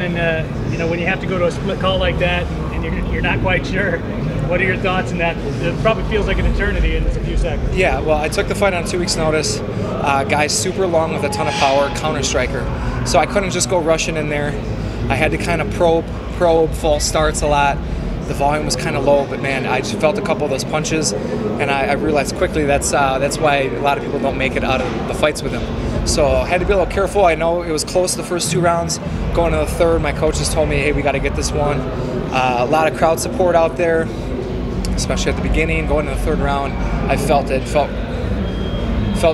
And you know, when you have to go to a split call like that, and you're not quite sure, what are your thoughts in that? It probably feels like an eternity, and it's a few seconds. Yeah, well, I took the fight on 2 weeks' notice. Guy's super long with a ton of power, counter striker. So I couldn't just go rushing in there. I had to kind of probe, false starts a lot. The volume was kind of low, but man, I just felt a couple of those punches, and I realized quickly that's why a lot of people don't make it out of the fights with him. So I had to be a little careful. I know it was close the first 2 rounds. Going to the third, my coaches told me, hey, we got to get this one. A lot of crowd support out there, especially at the beginning. Going to the third round, I felt it. Felt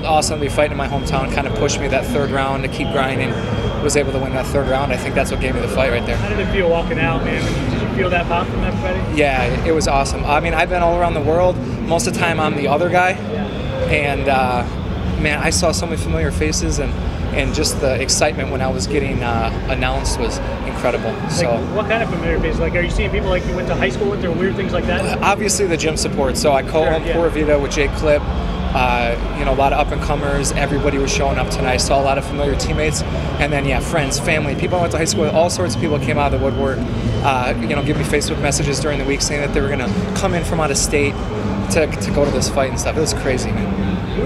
awesome to be fighting in my hometown. Kind of pushed me that third round to keep grinding. Was able to win that third round. I think that's what gave me the fight right there. How did it feel walking out, man? Did you feel that pop from everybody? Yeah, it was awesome. I mean, I've been all around the world. Most of the time, I'm the other guy. Yeah. And man, I saw so many familiar faces, and just the excitement when I was getting announced was incredible. So, like, what kind of familiar faces? Like, are you seeing people like you went to high school with, or weird things like that? Obviously, the gym support. So I co-owned Pura Vida with Jake Clip. You know, a lot of up-and-comers. Everybody was showing up tonight. I saw a lot of familiar teammates. And then, yeah, friends, family, people I went to high school with. All sorts of people came out of the woodwork. You know, give me Facebook messages during the week saying that they were going to come in from out of state to go to this fight and stuff. It was crazy, man.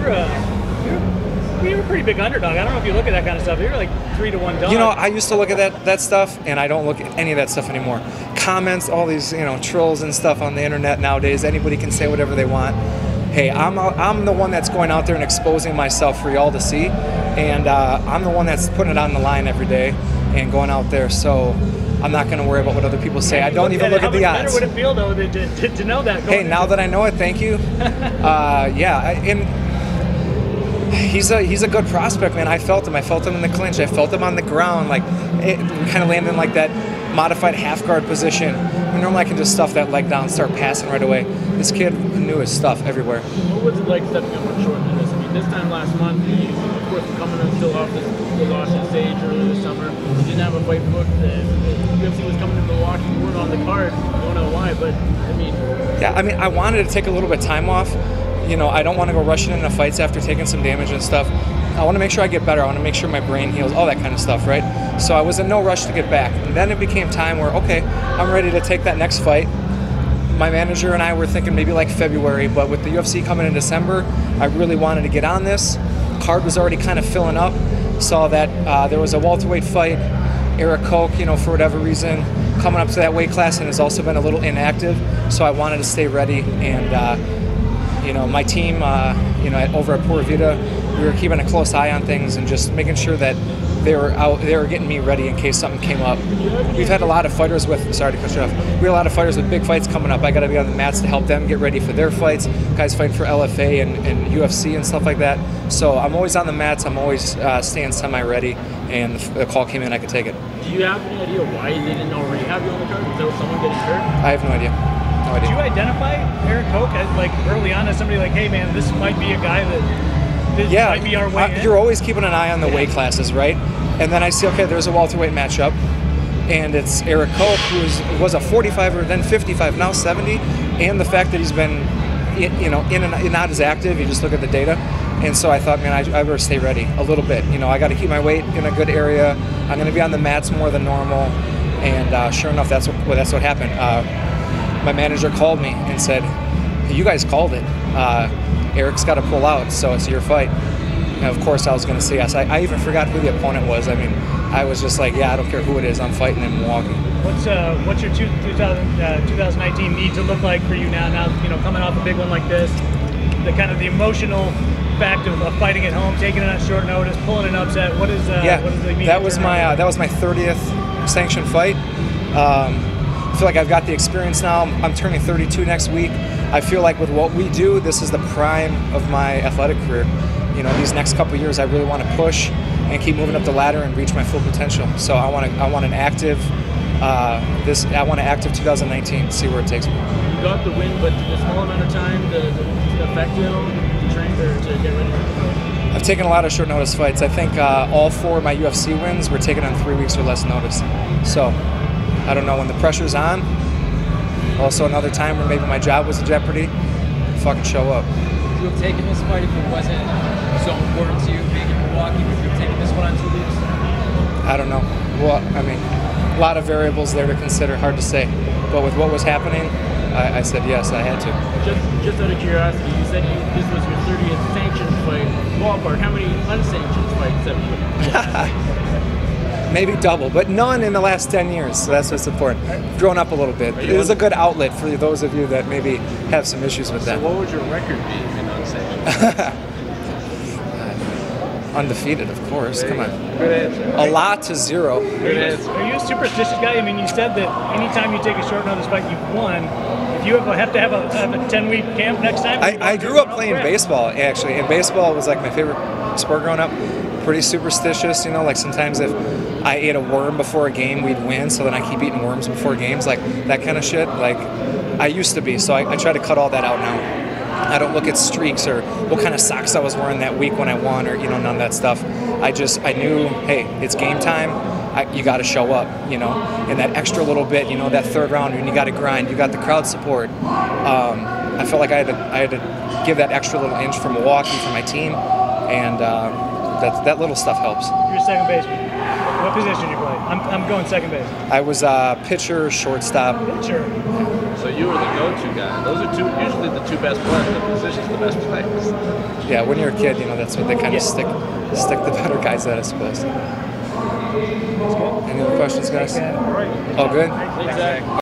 You were a pretty big underdog. I don't know if you look at that kind of stuff. You're like 3-1 dog. You know, I used to look at that stuff, and I don't look at any of that stuff anymore. Comments, all these, you know, trolls and stuff on the internet nowadays. Anybody can say whatever they want. Hey, I'm the one that's going out there and exposing myself for y'all to see, and I'm the one that's putting it on the line every day and going out there. So I'm not going to worry about what other people say. I don't even look at the odds. How much better would it feel though to know that? Hey, now that I know it, thank you. Yeah, and he's a good prospect, man. I felt him in the clinch. I felt him on the ground. Like we kind of landed in like that modified half guard position. Normally I can just stuff that leg down and start passing right away. This kid knew his stuff everywhere. What was it like stepping up on short notice? I mean, this time last month, you, of course, coming in still off the Boston stage earlier this summer. You didn't have a fight booked. The UFC was coming to Milwaukee. You weren't on the card. I don't know why, but I mean. Yeah, I mean, I wanted to take a little bit of time off. You know, I don't want to go rushing into fights after taking some damage and stuff. I want to make sure I get better. I want to make sure my brain heals, all that kind of stuff, right? So I was in no rush to get back. And then it became time where, okay, I'm ready to take that next fight. My manager and I were thinking maybe like February, but with the UFC coming in December, I really wanted to get on this. Card was already kind of filling up. Saw that there was a welterweight fight. Eric Koch, you know, for whatever reason, coming up to that weight class and has also been a little inactive. So I wanted to stay ready. And, you know, my team, you know, over at Pura Vida, we were keeping a close eye on things and just making sure that they were getting me ready in case something came up. We've had a lot of fighters with, sorry to cut you off, we had a lot of fighters with big fights coming up. I got to be on the mats to help them get ready for their fights. Guys fighting for LFA and UFC and stuff like that. So I'm always on the mats. I'm always staying semi-ready, and the call came in, I could take it. Do you have any idea why they didn't already have you on the card without someone getting hurt? I have no idea. No idea. Did you identify Eric Koch as, like, early on as somebody like, hey man, this might be a guy that might be our way in? You're always keeping an eye on the weight classes, right? And then I see, okay, there's a welterweight matchup, and it's Eric Koch, who was a 45er, then 55, now 70, and the fact that he's been, you know, in and not as active. You just look at the data, and so I thought, man, I better stay ready a little bit. You know, I got to keep my weight in a good area. I'm going to be on the mats more than normal, and sure enough, that's what happened. My manager called me and said, hey, you guys called it. Eric's got to pull out, so it's your fight. And of course, I was going to say yes. I even forgot who the opponent was. I mean, I was just like, yeah, I don't care who it is. I'm fighting in Milwaukee. What's your 2019 need to look like for you now? Now, you know, coming off a big one like this, the kind of the emotional fact of fighting at home, taking it on short notice, pulling an upset. What does it mean? That was my 30th sanctioned fight. I feel like I've got the experience now. I'm turning 32 next week. I feel like with what we do, this is the prime of my athletic career. You know, these next couple of years, I really want to push and keep moving up the ladder and reach my full potential. So I want an active, I want an active 2019. See where it takes me. You got the win, but the small amount of time to affect you to train or to get ready for the fight? I've taken a lot of short notice fights. I think all 4 of my UFC wins were taken on 3 weeks or less notice. So I don't know, when the pressure's on. Also another time where maybe my job was in jeopardy. Fucking show up. Would you have taken this fight if it wasn't so important to you being in Milwaukee? Would you have taken this one on 2 weeks? I don't know. Well, I mean, a lot of variables there to consider, hard to say. But with what was happening, I said yes, I had to. Just out of curiosity, you said this was your 30th sanctioned fight. Ballpark, how many unsanctioned fights have you? Maybe double, but none in the last 10 years, so that's what's important. Grown up a little bit. It is a good outlet for those of you that maybe have some issues with that. So what would your record be in unsanctioned? Undefeated, of course. Come on. Good answer. A lot to 0. Good answer. Are you a superstitious guy? I mean, you said that anytime you take a short notice fight, you've won. If you have to have a 10-week camp next time? I grew up playing baseball, actually, and baseball was like my favorite sport growing up. Pretty superstitious, you know, like sometimes if I ate a worm before a game, we'd win, so then I keep eating worms before games, like that kind of shit. Like, I used to be, so I try to cut all that out now. I don't look at streaks or what kind of socks I was wearing that week when I won, or, you know, none of that stuff. I knew, hey, it's game time. You got to show up, you know, and that extra little bit, you know, that third round when you got to grind, you got the crowd support. I felt like I had to give that extra little inch for Milwaukee, for my team, and that little stuff helps. You're a second baseman. What position do you play? I'm going second base. I was pitcher, shortstop. Pitcher. So you were the go-to guy. Those are usually the two best players. The positions, the best players. Yeah, when you're a kid, you know, that's what they kind of stick the better guys at, I suppose. Any other questions, guys? All good? Exactly.